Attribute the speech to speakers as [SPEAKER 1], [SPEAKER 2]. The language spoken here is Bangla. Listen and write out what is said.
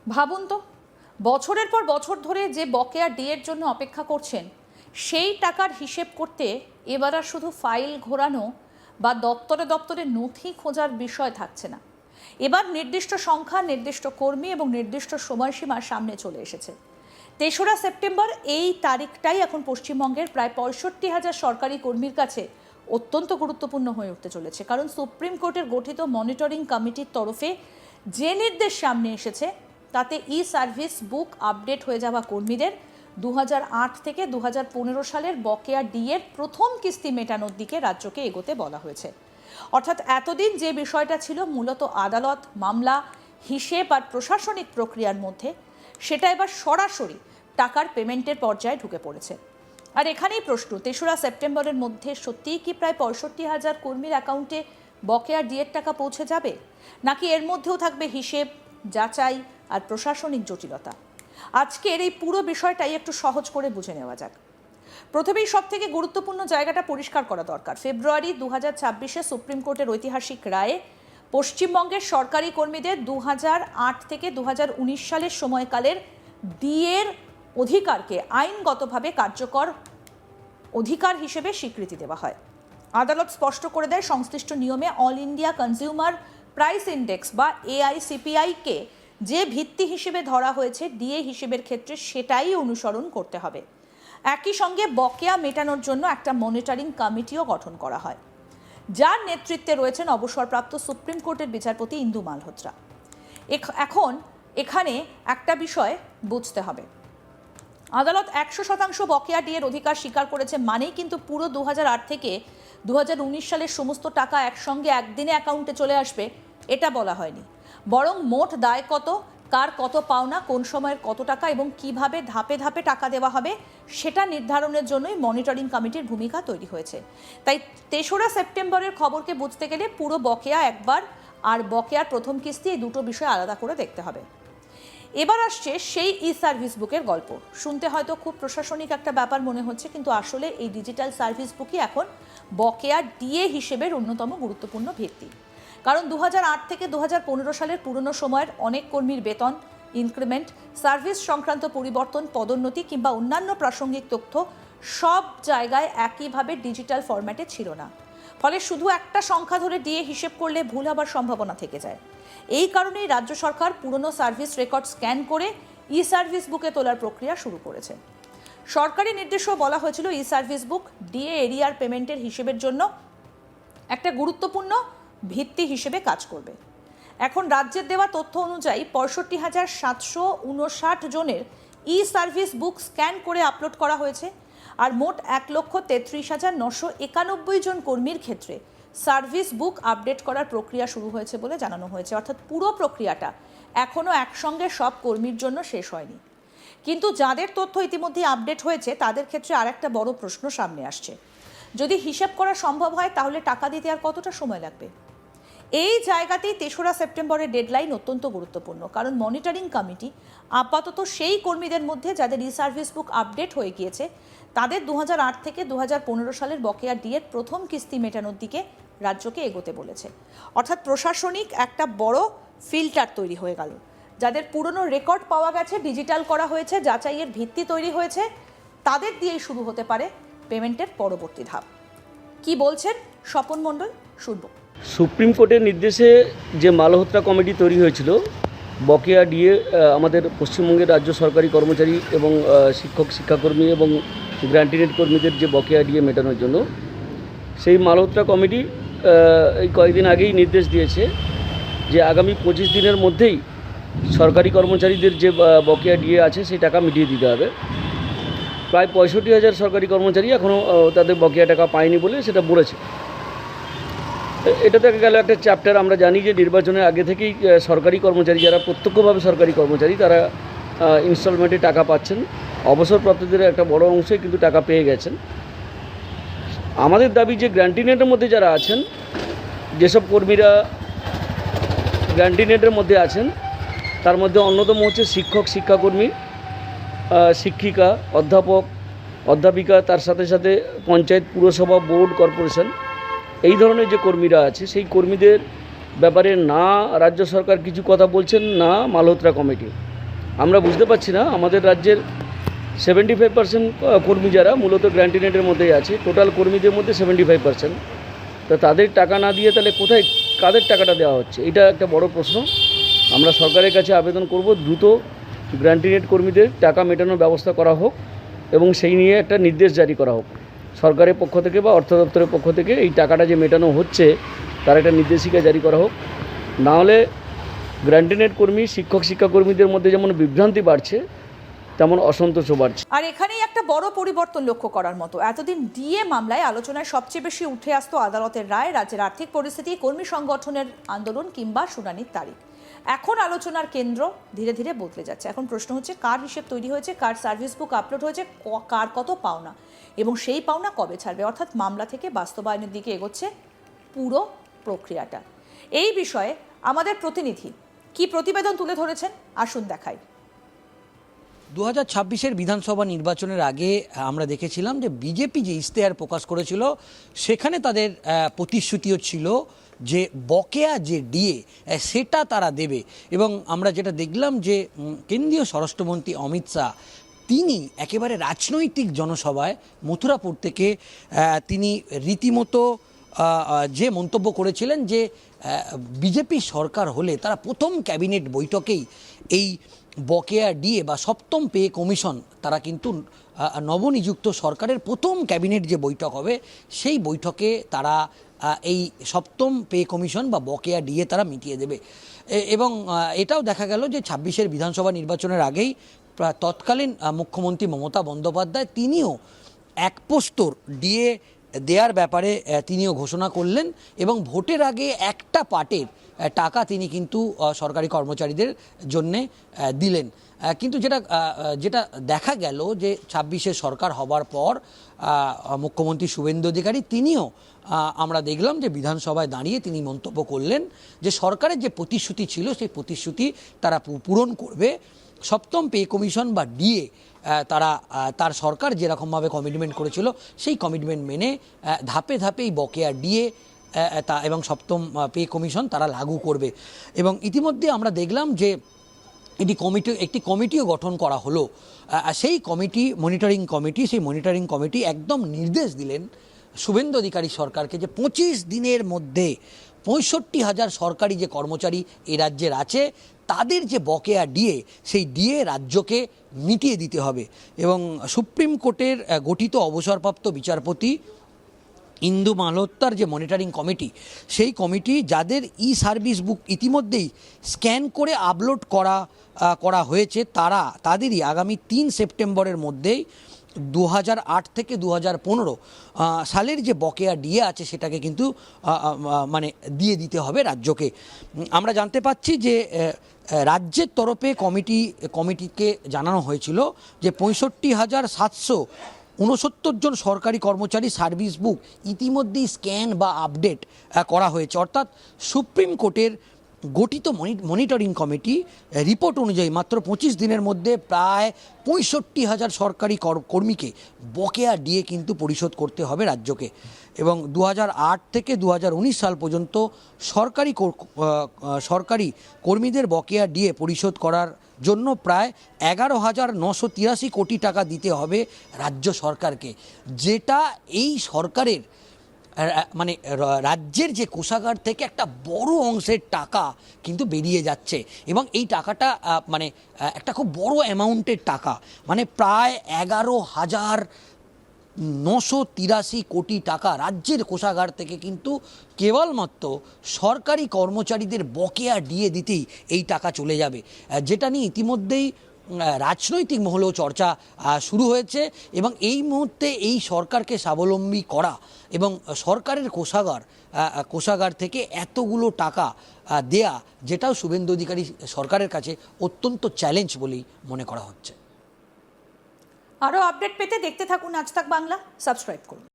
[SPEAKER 1] ভাবুন তো, বছরের পর বছর ধরে যে বকেয়া ডিএর জন্য অপেক্ষা করছেন, সেই টাকার হিসেব করতে এবার আর শুধু ফাইল ঘোরানো বা দপ্তরে দপ্তরে নথি খোঁজার বিষয় থাকছে না। এবার নির্দিষ্ট সংখ্যা, নির্দিষ্ট কর্মী এবং নির্দিষ্ট সময়সীমা সামনে চলে এসেছে। ৩রা সেপ্টেম্বর এই তারিখটাই এখন পশ্চিমবঙ্গের প্রায় ৬৫,০০০ সরকারি কর্মীর কাছে অত্যন্ত গুরুত্বপূর্ণ হয়ে উঠতে চলেছে। কারণ সুপ্রিম কোর্টের গঠিত মনিটরিং কমিটির তরফে যে নির্দেশ সামনে এসেছে, তাতে ই সার্ভিস বুক আপডেট হয়ে যাওয়া কর্মীদের ২০০৮ থেকে ২০১৫ সালের বকেয়া ডিএর প্রথম কিস্তি মেটানোর দিকে রাজ্যকে এগোতে বলা হয়েছে। অর্থাৎ এতদিন যে বিষয়টা ছিল মূলত আদালত, মামলা, হিসেব আর প্রশাসনিক প্রক্রিয়ার মধ্যে, সেটা এবার সরাসরি টাকার পেমেন্টের পর্যায়ে ঢুকে পড়েছে। আর এখানেই প্রশ্ন, ৩রা সেপ্টেম্বরের মধ্যে সত্যিই কি প্রায় ৬৫,০০০ কর্মীর অ্যাকাউন্টে বকেয়া ডিএর টাকা পৌঁছে যাবে, নাকি এর মধ্যেও থাকবে হিসেব, যাচাই আর প্রশাসনিক জটিলতা? আজকের এই পুরো বিষয়টাই একটু সহজ করে বুঝে নেওয়া যাক। প্রথমেই সব থেকে গুরুত্বপূর্ণ জায়গাটা পরিষ্কার করা দরকার। ফেব্রুয়ারি ২০২৬-এ সুপ্রিম কোর্টের ঐতিহাসিক রায়ে পশ্চিমবঙ্গের সরকারি কর্মীদের ২০০৮ থেকে ২০১৯ সালের সময়কালের ডিএর অধিকারকে আইনগতভাবে কার্যকর অধিকার হিসেবে স্বীকৃতি দেওয়া হয়। আদালত স্পষ্ট করে দেয়, সংশ্লিষ্ট নিয়মে all India consumer price index বা এআইসিপিআইকে যে ভিত্তি হিসেবে ধরা হয়েছে ডিএ হিসেবের ক্ষেত্রে, সেটাই অনুসরণ করতে হবে। একই সঙ্গে বকেয়া মেটানোর জন্য একটা মনিটরিং কমিটিও গঠন করা হয়, যার নেতৃত্বে রয়েছেন অবসরপ্রাপ্ত সুপ্রিম কোর্টের বিচারপতি ইন্দু মালহোত্রা। এখন এখানে একটা বিষয় বুঝতে হবে, আদালত ১০০% বকেয়া ডিএর অধিকার স্বীকার করেছে মানেই কিন্তু পুরো ২০০৮ থেকে ২০১৯ সালের সমস্ত টাকা একসঙ্গে একদিনে অ্যাকাউন্টে চলে আসবে, এটা বলা হয়নি। বরং মোট দায় কত, কার কত পাওনা, কোন সময়ের কত টাকা এবং কিভাবে ধাপে ধাপে টাকা দেওয়া হবে, সেটা নির্ধারণের জন্যই মনিটরিং কমিটির ভূমিকা তৈরি হয়েছে। তাই ৩রা সেপ্টেম্বরের খবরকে বুঝতে গেলে পুরো বকেয়া একবার আর বকেয়ার প্রথম কিস্তি, এই দুটো বিষয় আলাদা করে দেখতে হবে। এবার আসছে সেই ই সার্ভিস বুকের গল্প। শুনতে হয়তো খুব প্রশাসনিক একটা ব্যাপার মনে হচ্ছে, কিন্তু আসলে এই ডিজিটাল সার্ভিস বুকই এখন বকেয়া ডিএ হিসেবের অন্যতম গুরুত্বপূর্ণ ভিত্তি। কারণ ২০০৮ থেকে ২০১৫ সালের পুরনো সময়ের অনেক কর্মীর বেতন, ইনক্রিমেন্ট, সার্ভিস সংক্রান্ত পরিবর্তন, পদোন্নতি কিংবা অন্যান্য প্রাসঙ্গিক তথ্য সব জায়গায় একইভাবে ডিজিটাল ফরম্যাটে ছিল না। ফলে শুধু একটা সংখ্যা ধরে ডিএ হিসেব করলে ভুল হবার সম্ভাবনা থেকে যায়। এই কারণেই রাজ্য সরকার পুরনো সার্ভিস রেকর্ড স্ক্যান করে ই সার্ভিস বুকে তোলার প্রক্রিয়া শুরু করেছে। সরকারি নির্দেশেও বলা হয়েছিল, ই সার্ভিস বুক ডিএ এরিয়ার পেমেন্টের হিসেবের জন্য একটা গুরুত্বপূর্ণ ভিত্তি হিসেবে কাজ করবে। এখন রাজ্যের দেওয়া তথ্য অনুযায়ী ৬৫,৭৫৯ জনের ই সার্ভিস বুক স্ক্যান করে আপলোড করা হয়েছে। আর মোট ১,৩৩,৯৯১ জন কর্মীর ক্ষেত্রে সার্ভিস বুক আপডেট করার প্রক্রিয়া শুরু হয়েছে বলে জানানো হয়েছে। অর্থাৎ পুরো প্রক্রিয়াটা এখনও একসঙ্গে সব কর্মীর জন্য শেষ হয়নি। কিন্তু যাদের তথ্য ইতিমধ্যে আপডেট হয়েছে, তাদের ক্ষেত্রে আর একটা বড় প্রশ্ন সামনে আসছে। যদি হিসাব করা সম্ভব হয়, তাহলে টাকা দিতে আর কতটা সময় লাগবে? এই জায়গাতেই ৩রা সেপ্টেম্বরের ডেডলাইন অত্যন্ত গুরুত্বপূর্ণ। কারণ মনিটরিং কমিটি আপাতত সেই কর্মীদের মধ্যে যাদের ই সার্ভিস বুক আপডেট হয়ে গিয়েছে, তাদের ২০০৮ থেকে ২০১৫ সালের বকেয়া ডিএর প্রথম কিস্তি মেটানোর দিকে রাজ্যকে এগোতে বলেছে। অর্থাৎ প্রশাসনিক একটা বড় ফিল্টার তৈরি হয়ে গেল। যাদের পুরনো রেকর্ড পাওয়া গেছে, ডিজিটাল করা হয়েছে, যাচাইয়ের ভিত্তি তৈরি হয়েছে, তাদের দিয়েই শুরু হতে পারে পেমেন্টের পরবর্তী ধাপ। কি বলছেন স্বপন মণ্ডল, শুনব।
[SPEAKER 2] সুপ্রিম কোর্টের নির্দেশে যে মালহোত্রা কমিটি তৈরি হয়েছিল বকেয়া ডিএ আমাদের পশ্চিমবঙ্গের রাজ্য সরকারি কর্মচারী এবং শিক্ষক, শিক্ষাকর্মী এবং গ্র্যান্টিনেড কর্মীদের যে বকেয়া ডিএ মেটানোর জন্য, সেই মালহোত্রা কমিটি এই কয়েকদিন আগেই নির্দেশ দিয়েছে যে আগামী ২৫ দিনের মধ্যেই সরকারি কর্মচারীদের যে বকেয়া ডিএ আছে সেই টাকা মিটিয়ে দিতে হবে। প্রায় ৬৫,০০০ সরকারি কর্মচারী এখনও তাদের বকেয়া টাকা পায়নি বলে সেটা বলেছে। এটা থেকে গেল একটা চ্যাপ্টার। আমরা জানি যে নির্বাচনের আগে থেকেই সরকারি কর্মচারী, যারা প্রত্যক্ষভাবে সরকারি কর্মচারী, তারা ইনস্টলমেন্টে টাকা পাচ্ছেন। অবসরপ্রাপ্তদের একটা বড় অংশই কিন্তু টাকা পেয়ে গেছেন। আমাদের দাবি যে গ্র্যান্টিনেটের মধ্যে যারা আছেন, যেসব কর্মীরা গ্র্যান্টিনেটের মধ্যে আছেন, তার মধ্যে অন্যতম হচ্ছে শিক্ষক, শিক্ষাকর্মী, শিক্ষিকা, অধ্যাপক, অধ্যাপিকা, তার সাথে সাথে পঞ্চায়েত, পুরসভা, বোর্ড, কর্পোরেশন, এই ধরনের যে কর্মীরা আছে, সেই কর্মীদের ব্যাপারে না রাজ্য সরকার কিছু কথা বলছেন, না মালহোত্রা কমিটি। আমরা বুঝতে পারছি না আমাদের রাজ্যের 75% কর্মী যারা মূলত গ্র্যান্টিনেটের মধ্যেই আছে, টোটাল কর্মীদের মধ্যে 75%, তা তাদের টাকা না দিয়ে তাহলে কোথায় কাদের টাকাটা দেওয়া হচ্ছে, এটা একটা বড় প্রশ্ন। আমরা সরকারের কাছে আবেদন করব দ্রুত গ্র্যান্টিনেট কর্মীদের টাকা মেটানোর ব্যবস্থা করা হোক এবং সেই নিয়ে একটা নির্দেশ জারি করা হোক সরকারের পক্ষ থেকে বা অর্থ দপ্তরের পক্ষ থেকে। এই টাকাটা যে মেটানো হচ্ছে তার একটা নির্দেশিকা জারি করা হোক, নাহলে গ্র্যান্টিনেট কর্মী শিক্ষাকর্মীদের মধ্যে যেমন বিভ্রান্তি বাড়ছে তেমন অসন্তোষও বাড়ছে।
[SPEAKER 1] আর এখানেই একটা বড় পরিবর্তন লক্ষ্য করার মতো। এতদিন ডিএ মামলায় আলোচনায় সবচেয়ে বেশি উঠে আসতো আদালতের রায়, রাজ্যের আর্থিক পরিস্থিতি, কর্মী সংগঠনের আন্দোলন কিংবা শুনানির তারিখ। এখন আলোচনার কেন্দ্র ধীরে ধীরে বদলে যাচ্ছে। এখন প্রশ্ন হচ্ছে কার হিসেব তৈরি হয়েছে, কার সার্ভিস বুক আপলোড হয়েছে, কার কত পাওনা এবং সেই পাওনা কবে ছাড়বে, অর্থাৎ মামলা থেকে বাস্তবায়নের দিকে এগোচ্ছে পুরো প্রক্রিয়াটা। এই বিষয়ে আমাদের প্রতিনিধি কি প্রতিবেদন তুলে ধরেছেন আসুন দেখাই।
[SPEAKER 3] 2026-এর বিধানসভা নির্বাচনের আগে আমরা দেখেছিলাম যে বিজেপি যে ইশতেহার প্রকাশ করেছিল সেখানে তাদের প্রতিশ্রুতিও ছিল যে বকেয়া যে ডিএ সেটা তারা দেবে। এবং আমরা যেটা দেখলাম যে কেন্দ্রীয় স্বরাষ্ট্রমন্ত্রী অমিত শাহ তিনি একেবারে রাজনৈতিক জনসভায় মথুরাপুর থেকে তিনি রীতিমতো যে মন্তব্য করেছিলেন যে বিজেপি সরকার হলে তারা প্রথম ক্যাবিনেট বৈঠকেই এই বকেয়া ডিএ বা সপ্তম পে কমিশন তারা কিন্তু নবনিযুক্ত সরকারের প্রথম ক্যাবিনেট যে বৈঠক হবে সেই বৈঠকে তারা এই সপ্তম পে কমিশন বা বকেয়া ডিএ তারা মিটিয়ে দেবে। এবং এটাও দেখা গেল যে 26-এর বিধানসভা নির্বাচনের আগেই তৎকালীন মুখ্যমন্ত্রী মমতা বন্দ্যোপাধ্যায় তিনিও এক পোস্তর ডিএ দেওয়ার ব্যাপারে তিনিও ঘোষণা করলেন এবং ভোটের আগে একটা পার্টের টাকা তিনি কিন্তু সরকারি কর্মচারীদের জন্যে দিলেন। কিন্তু যেটা দেখা গেল যে 26-এর সরকার হবার পর মুখ্যমন্ত্রী শুভেন্দু অধিকারী তিনিও আমরা দেখলাম যে বিধানসভায় দাঁড়িয়ে তিনি মন্তব্য করলেন যে সরকারের যে প্রতিশ্রুতি ছিল সেই প্রতিশ্রুতি তারা পূরণ করবে। সপ্তম পে কমিশন বা ডিএ তার সরকার যেরকমভাবে কমিটমেন্ট করেছিল সেই কমিটমেন্ট মেনে ধাপে ধাপে এই বকেয়া ডিএ এবং সপ্তম পে কমিশন তারা লাগু করবে। এবং ইতিমধ্যে আমরা দেখলাম যে একটি কমিটিও গঠন করা হলো। সেই কমিটি মনিটরিং কমিটি একদম নির্দেশ দিলেন শুভেন্দু অধিকারী সরকারকে যে 25 দিনের মধ্যে 65,000 সরকারি যে কর্মচারী এই রাজ্যের আছে তাদের যে বকেয়া ডিএ সেই ডিএ রাজ্যকে মিটিয়ে দিতে হবে। এবং সুপ্রিম কোর্টের গঠিত অবসরপ্রাপ্ত বিচারপতি ইন্দু মালহোত্রার যে মনিটরিং কমিটি সেই কমিটি যাদের ই সার্ভিস বুক ইতিমধ্যেই স্ক্যান করে আপলোড করা হয়েছে তাদেরই আগামী 3 সেপ্টেম্বরের মধ্যেই 2008 থেকে 2015 সালের যে বকেয়া ডিএ আছে সেটাকে কিন্তু মানে দিয়ে দিতে হবে রাজ্যকে। আমরা জানতে পাচ্ছি যে রাজ্যের তরফে কমিটিকে জানানো হয়েছিল যে 65,769 জন সরকারি কর্মচারী সার্ভিস বুক ইতিমধ্যেই স্ক্যান বা আপডেট করা হয়েছে। অর্থাৎ সুপ্রিম কোর্টের গঠিত মনিটরিং কমিটি রিপোর্ট অনুযায়ী মাত্র 25 দিনের মধ্যে প্রায় 65,000 সরকারি কর্মীকে বকেয়া ডিএ কিন্তু পরিশোধ করতে হবে রাজ্যকে। এবং 2008 থেকে 2019 সাল পর্যন্ত সরকারি কর্মীদের বকেয়া ডিএ পরিশোধ করার জন্য প্রায় 11,983 কোটি টাকা দিতে হবে রাজ্য সরকারকে, যেটা এই সরকারের মানে রাজ্যের যে কোষাগার থেকে একটা বড় অংশের টাকা কিন্তু বেরিয়ে যাচ্ছে। এবং এই টাকাটা মানে একটা খুব বড় অ্যামাউন্টের টাকা, মানে প্রায় 11,983 কোটি টাকা রাজ্যের কোষাগার থেকে কিন্তু কেবলমাত্র সরকারি কর্মচারীদের বকেয়া ডিএ দিতেই এই টাকা চলে যাবে, যেটা নিয়ে ইতিমধ্যেই রাজনৈতিক মহলেও চর্চা শুরু হয়েছে। এবং এই মুহূর্তে এই সরকারকে স্বাবলম্বী করা এবং সরকারের কোষাগার থেকে এতগুলো টাকা দেয়া, যেটাও শুভেন্দু অধিকারী সরকারের কাছে অত্যন্ত চ্যালেঞ্জ বলেই মনে করা হচ্ছে।
[SPEAKER 1] আরও আপডেট পেতে দেখতে থাকুন আজ তাক বাংলা, সাবস্ক্রাইব করুন।